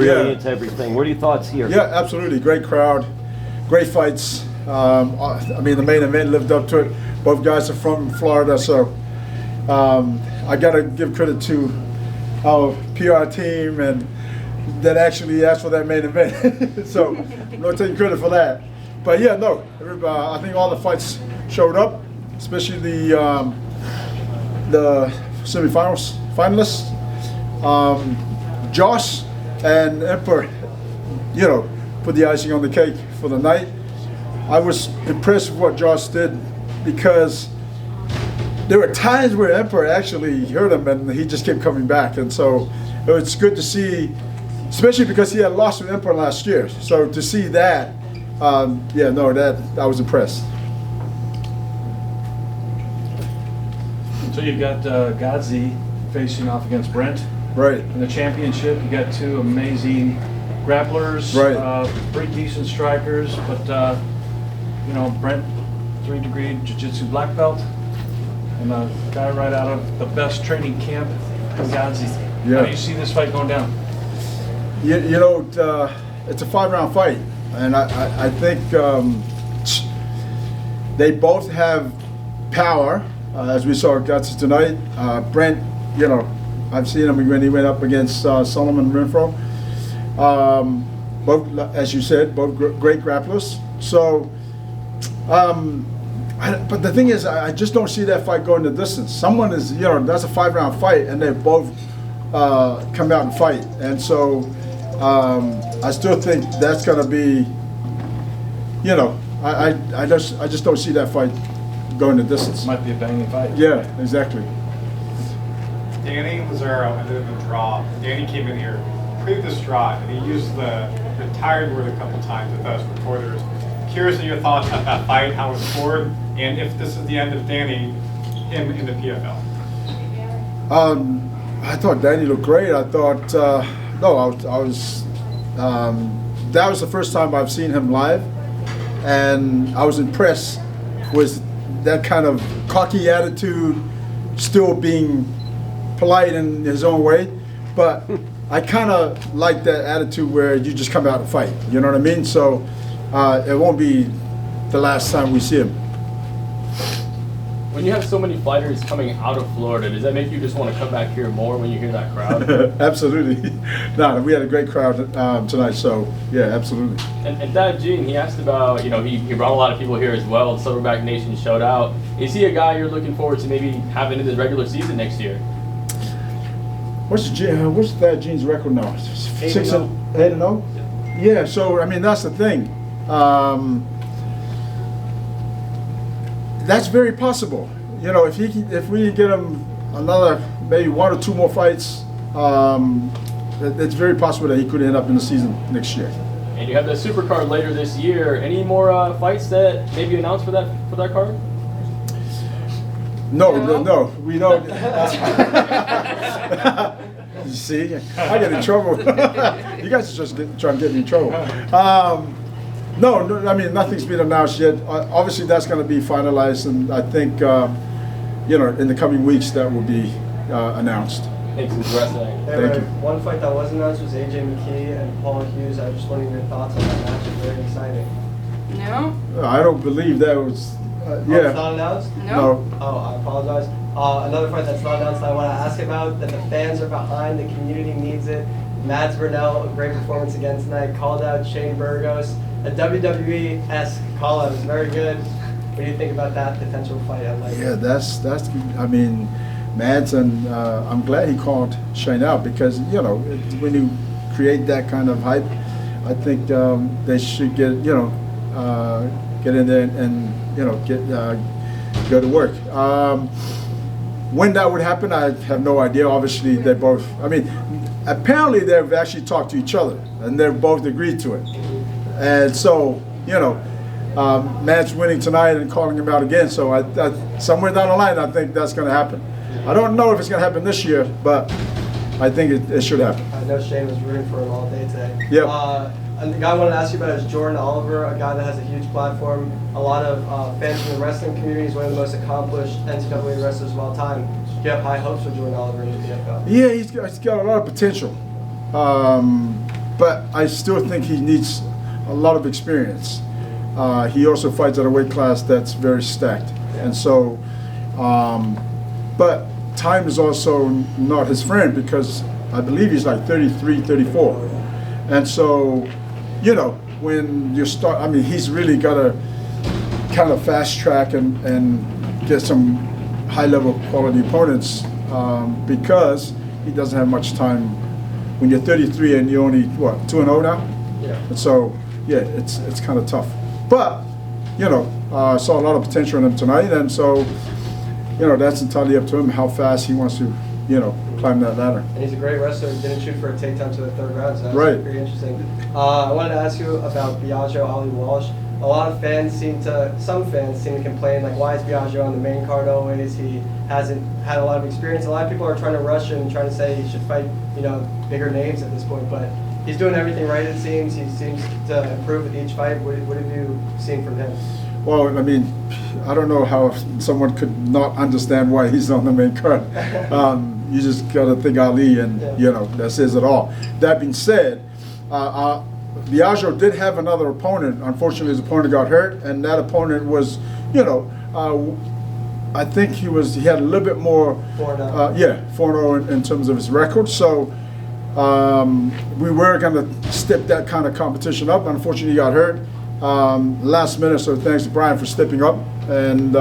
brilliant to everything. What are your thoughts here? Yeah, absolutely. Great crowd, great fights. I mean, the main event lived up to it. Both guys are from Florida, so I got to give credit to our PR team and that actually asked for that main event. So I'm not taking credit for that. But yeah, no, I think all the fights showed up, especially the finalists. Josh and Emperor, put the icing on the cake for the night. I was impressed with what Josh did because there were times where Emperor actually hurt him and he just kept coming back. And so it's good to see, especially because he had lost to Emperor last year. So to see that, I was impressed. So you've got Godzi facing off against Brent. Right. In the championship, you got two amazing grapplers, right. Pretty decent strikers, but Brent, 3-degree jiu-jitsu black belt, and a guy right out of the best training camp, Godzi. Yeah. How do you see this fight going down? It's a 5-round fight, and I think they both have power, as we saw Godzi tonight. Brent, I've seen him when he went up against Solomon Renfro. Both, as you said, both great grapplers. So, but the thing is, I just don't see that fight going the distance. Someone is, that's a 5-round fight, and they both come out and fight. And so, I still think that's going to be, I just don't see that fight going the distance. Might be a banging fight. Yeah, exactly. Danny Lazaro ended in a draw. Danny came in here, pretty distraught, and he used the retired word a couple times with us reporters. Curious of your thoughts about that fight, how it was scored, and if this is the end of Danny, him in the PFL. I thought Danny looked great. I thought, that was the first time I've seen him live, and I was impressed with that kind of cocky attitude, still being polite in his own way, but I kind of like that attitude where you just come out and fight. You know what I mean? So it won't be the last time we see him. When you have so many fighters coming out of Florida, does that make you just want to come back here more when you hear that crowd? Absolutely. No, we had a great crowd tonight, so yeah, absolutely. And Thad Gene, he asked about, he brought a lot of people here as well. Silverback Nation showed out. Is he a guy you're looking forward to maybe having in the regular season next year? What's Thad Gene's record now? 8-0. Yeah. So I mean, that's the thing. That's very possible. If we get him another maybe 1 or 2 more fights, it's very possible that he could end up in the season next year. And you have the super card later this year. Any more fights that maybe announced for that card? No, we don't. You see, I get in trouble. You guys are just trying to get me in trouble. No, I mean, nothing's been announced yet. Obviously, that's going to be finalized, and I think, in the coming weeks, that will be announced. Thanks for the rest of that. Thank you. One fight that was announced was AJ McKee and Paul Hughes. I was just wondering your thoughts on that match. It's very exciting. No? I don't believe that was. Oh, yeah. it's not announced? No. Oh, I apologize. Another fight that's not announced that I want to ask about, that the fans are behind, the community needs it. Mads Burnell, a great performance again tonight, called out Shane Burgos. A WWE-esque call-out is very good. What do you think about that potential fight? Yeah, that's. I mean, Mads, and I'm glad he called Shane out because when you create that kind of hype, I think they should get in there and go to work. When that would happen, I have no idea. Obviously, they both. I mean, apparently they've actually talked to each other and they've both agreed to it. And so, Matt's winning tonight and calling him out again. So I somewhere down the line, I think that's going to happen. I don't know if it's going to happen this year, but I think it should happen. I know Shane was rooting for him all day today. Yeah. And the guy I wanted to ask you about is Jordan Oliver, a guy that has a huge platform. A lot of fans from the wrestling community. He's one of the most accomplished NCAA wrestlers of all time. Do you have high hopes for Jordan Oliver in the PFL? Yeah, he's got a lot of potential. but I still think he needs a lot of experience. He also fights at a weight class that's very stacked, and so, but time is also not his friend because I believe he's like 33, 34, and so, you know, when you start, I mean, he's really got to kind of fast track and get some high level quality opponents because he doesn't have much time. When you're 33 and you're only what 2-0 now, Yeah. and so yeah, it's kind of tough. But you know, I saw a lot of potential in him tonight, and so you know that's entirely up to him how fast he wants to, you know, climb that ladder. And he's a great wrestler. Didn't shoot for a takedown to the third round, so that's Right. pretty interesting. I wanted to ask you about Biagio Ali Walsh. A lot of fans some fans seem to complain, like, why is Biagio on the main card always? He hasn't had a lot of experience. A lot of people are trying to rush him and trying to say he should fight, you know, bigger names at this point. But he's doing everything right, it seems. He seems to improve with each fight. What have you seen from him? Well, I mean, I don't know how someone could not understand why he's on the main card. You just got to think Ali, and you know that says it all. That being said, Biagio did have another opponent. Unfortunately, his opponent got hurt, and that opponent was, you know, I think he had a little bit more, 4-0 in terms of his record. So we were going to step that kind of competition up. Unfortunately, he got hurt last minute. So thanks to Brian for stepping up, and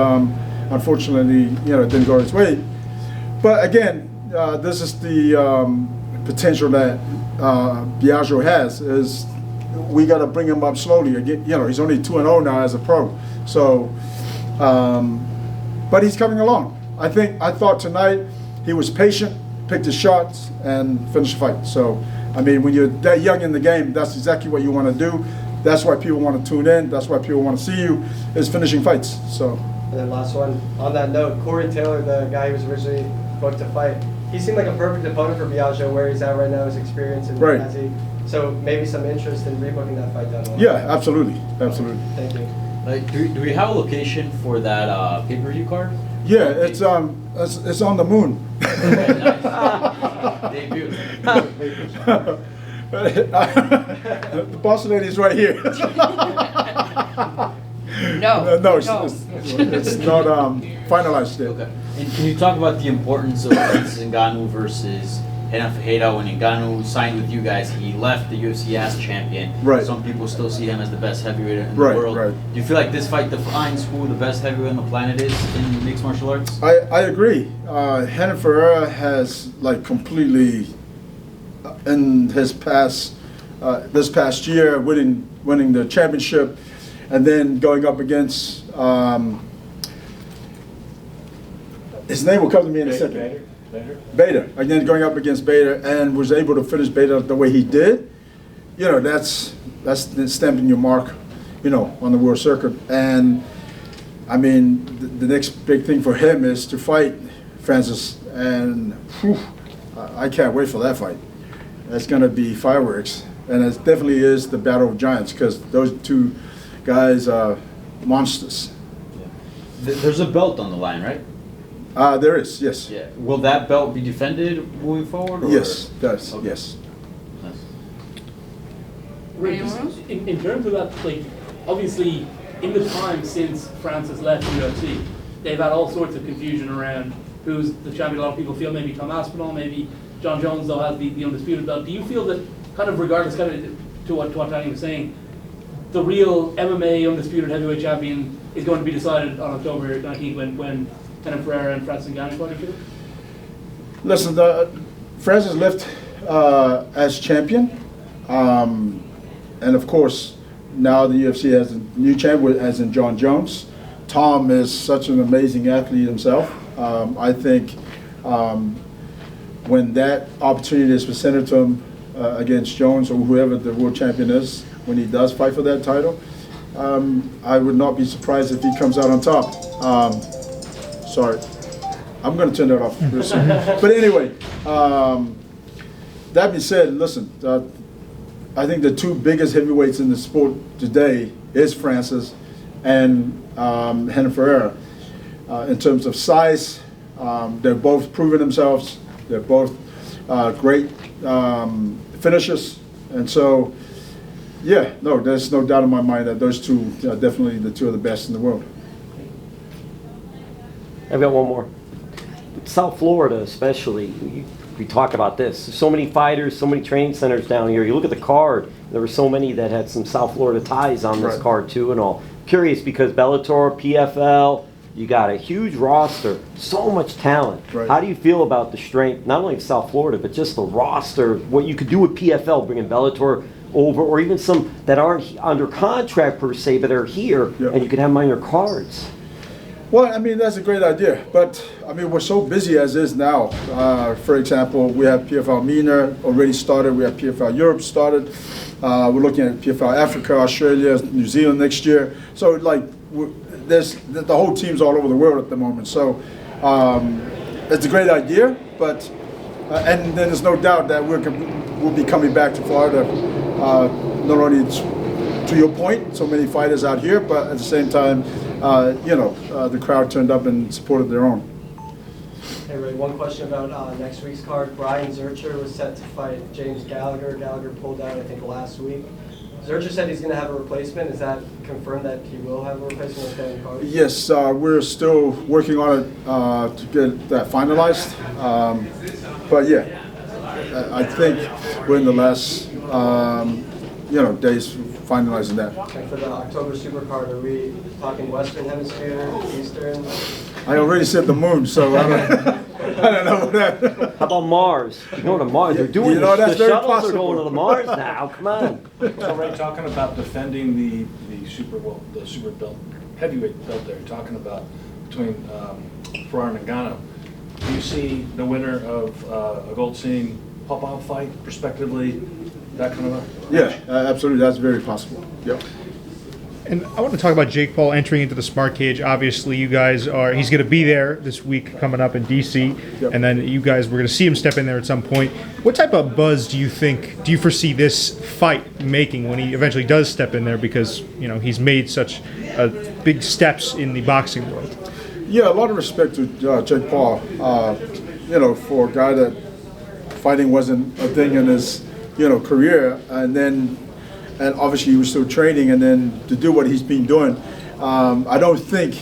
unfortunately, you know, it didn't go his way. But again, this is the potential that Biagio has. Is we got to bring him up slowly. Again, you know, he's only 2-0 now as a pro. So, but he's coming along. I thought tonight he was patient, picked his shots, and finished the fight. So, I mean, when you're that young in the game, that's exactly what you want to do. That's why people want to tune in. That's why people want to see you, is finishing fights. So. And then last one, on that note, Corey Taylor, the guy who was originally booked to fight, he seemed like a perfect opponent for Biagio, where he's at right now, his experience, and Right. So maybe some interest in rebooking that fight down the line. Yeah, absolutely, absolutely. Thank you. Like, do we have a location for that pay-per-view card? Yeah, it's on the moon. Okay, nice. Debut. The boss lady's right here. No, it's not finalized yet. Okay. And can you talk about the importance of Francis Ngannou versus Renan Ferreira? When Ngannou signed with you guys, he left the UFC as champion. Right. Some people still see him as the best heavyweight in Right, the world. right. Do you feel like this fight defines who the best heavyweight on the planet is in mixed martial arts? I agree. Renan Ferreira has like completely in his past this past year winning the championship, and then going up against his name will come to me in a second. Bader, and then going up against Bader, and was able to finish Bader the way he did. You know, that's stamping your mark, you know, on the world circuit. And I mean, the next big thing for him is to fight Francis, and whew, I can't wait for that fight. That's going to be fireworks, and it definitely is the battle of giants, because those two guys are monsters. There's a belt on the line, right? There is, yes. Yeah. Will that belt be defended moving forward? Or? Yes, does, Okay. yes. Nice. Right, in terms of that, like, obviously, in the time since Francis left UFC, they've had all sorts of confusion around who's the champion. A lot of people feel maybe Tom Aspinall, maybe John Jones, though, has the undisputed belt. Do you feel that, kind of regardless, kind of to what Danny was saying, the real MMA undisputed heavyweight champion is going to be decided on October 19th when Renan Ferreira and Francis Ngannou fight each other? Listen, Francis left as champion, and of course, now the UFC has a new champion, as in John Jones. Tom is such an amazing athlete himself. I think when that opportunity is presented to him against Jones or whoever the world champion is, when he does fight for that title, I would not be surprised if he comes out on top. Sorry, I'm going to turn that off real soon. But anyway, that being said, listen, I think the two biggest heavyweights in the sport today is Francis and Renan Ferreira. In terms of size, they're both proven themselves. They're both great finishers, And so, yeah, no, there's no doubt in my mind that those two are definitely the two of the best in the world. I've got one more. South Florida especially, we talk about this. There's so many fighters, so many training centers down here. You look at the card, there were so many that had some South Florida ties on this Right. card too and all. Curious because Bellator, PFL, you got a huge roster, so much talent. Right. How do you feel about the strength, not only of South Florida, but just the roster, what you could do with PFL, bringing Bellator over, or even some that aren't under contract per se, but are here, Yeah. and you could have them on your cards? Well, I mean, that's a great idea, but I mean, we're so busy as is now. For example, we have PFL MENA already started, we have PFL Europe started, we're looking at PFL Africa, Australia, New Zealand next year. So like, there's the whole team's all over the world at the moment. So it's a great idea, but and then there's no doubt that we'll be coming back to Florida, not only to your point, so many fighters out here, but at the same time, the crowd turned up and supported their own. Hey Ray, one question about next week's card. Brian Zurcher was set to fight James Gallagher. Gallagher pulled out, I think, last week. Zurcher said he's going to have a replacement. Is that confirmed that he will have a replacement with Dan Carter? Yes, we're still working on it to get that finalized. But yeah, I think we're in the last, days finalizing that. And for the October Supercard, are we talking Western Hemisphere, Eastern? I already said the moon, so I don't know what that. How about Mars? You go to Mars. They're doing that's the very shuttles possible. are going to the Mars now. Come on. So Ray, talking about defending the super belt, heavyweight belt there, talking about between Ferraro and Ngannou. Do you see the winner of a Goldstein Popov fight, prospectively, that kind of a Yeah, absolutely, that's very possible. Yep. And I want to talk about Jake Paul entering into the Smart Cage. Obviously, you guys he's going to be there this week coming up in D.C., Yep. and then you guys, we're going to see him step in there at some point. What type of buzz do you foresee this fight making when he eventually does step in there, because, he's made such big steps in the boxing world? Yeah, a lot of respect to Jake Paul. For a guy that fighting wasn't a thing in his, career, and obviously he was still training, and then to do what he's been doing, I don't think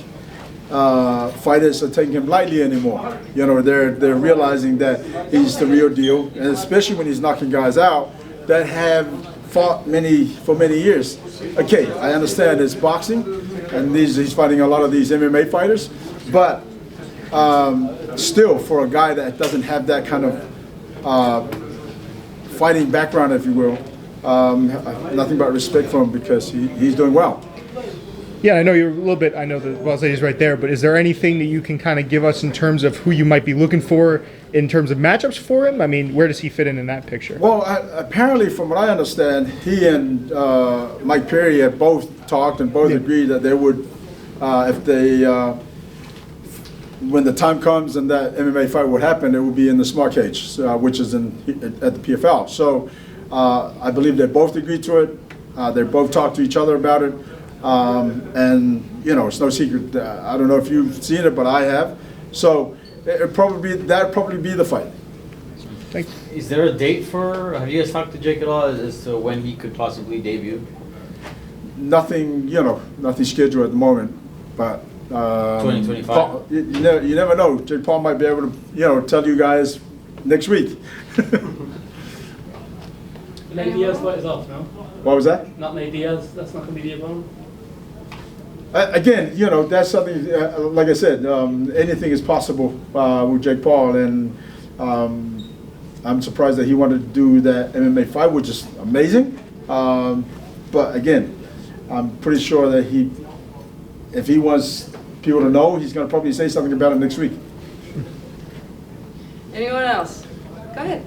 fighters are taking him lightly anymore. They're realizing that he's the real deal, and especially when he's knocking guys out that have fought for many years. Okay, I understand it's boxing, and he's fighting a lot of these MMA fighters, but still, for a guy that doesn't have that kind of fighting background, if you will, nothing but respect for him, because he's doing well. Yeah, I know you're a little bit. I know the boss lady's right there, but is there anything that you can kind of give us in terms of who you might be looking for in terms of matchups for him? I mean, where does he fit in that picture? Well, apparently, from what I understand, he and Mike Perry have both talked and both agreed that they would, if they, when the time comes and that MMA fight would happen, it would be in the Smart Cage, which is at the PFL. So I believe they both agreed to it. They both talked to each other about it. And it's no secret. I don't know if you've seen it, but I have. So that'd probably be the fight. Thank you. Is there a date have you guys talked to Jake at all as to when he could possibly debut? Nothing scheduled at the moment, but 2025? You never know. Jake Paul might be able to, tell you guys next week. Nate Diaz fight is off, no? What was that? Not Nate Diaz, that's not going to be the opponent? Again, that's something, like I said, anything is possible with Jake Paul, and I'm surprised that he wanted to do that MMA fight, which is amazing. But again, I'm pretty sure that if he wants people to know, he's going to probably say something about it next week. Anyone else? Go ahead.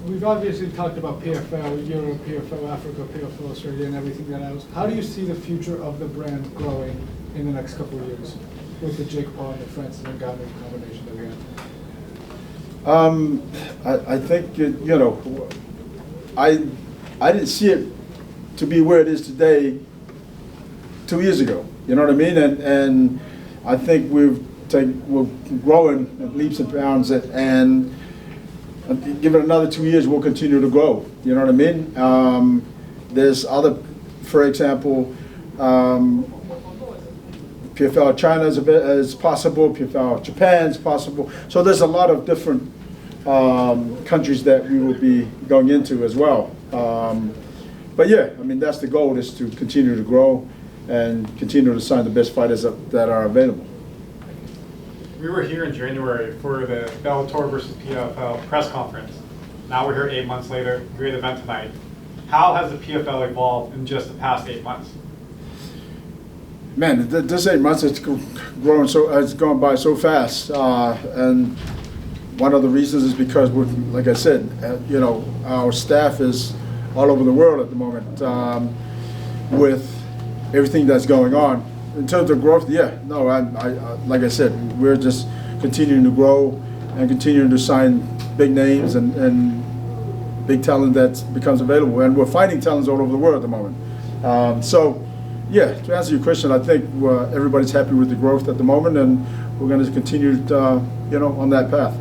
We've obviously talked about PFL Europe, PFL Africa, PFL Australia, and everything that else. How do you see the future of the brand growing in the next couple of years with the Jake Paul and the Francis Ngannou combination that we have? I think I didn't see it to be where it is today 2 years ago. You know what I mean? And I think we're growing at leaps and bounds, and give it another 2 years, we'll continue to grow. You know what I mean? There's other, for example, PFL China is possible, PFL Japan is possible. So there's a lot of different countries that we will be going into as well. But yeah, I mean, that's the goal, is to continue to grow and continue to sign the best fighters that are available. We were here in January for the Bellator versus PFL press conference. Now we're here 8 months later, great event tonight. How has the PFL evolved in just the past 8 months? Man, this 8 months, it's gone by so fast, and one of the reasons is because, like I said, you know, our staff is all over the world at the moment with everything that's going on. In terms of growth, yeah, no, I like I said, we're just continuing to grow and continuing to sign big names and big talent that becomes available, and we're finding talents all over the world at the moment. So, yeah, to answer your question, I think everybody's happy with the growth at the moment, and we're going to continue, you know, on that path.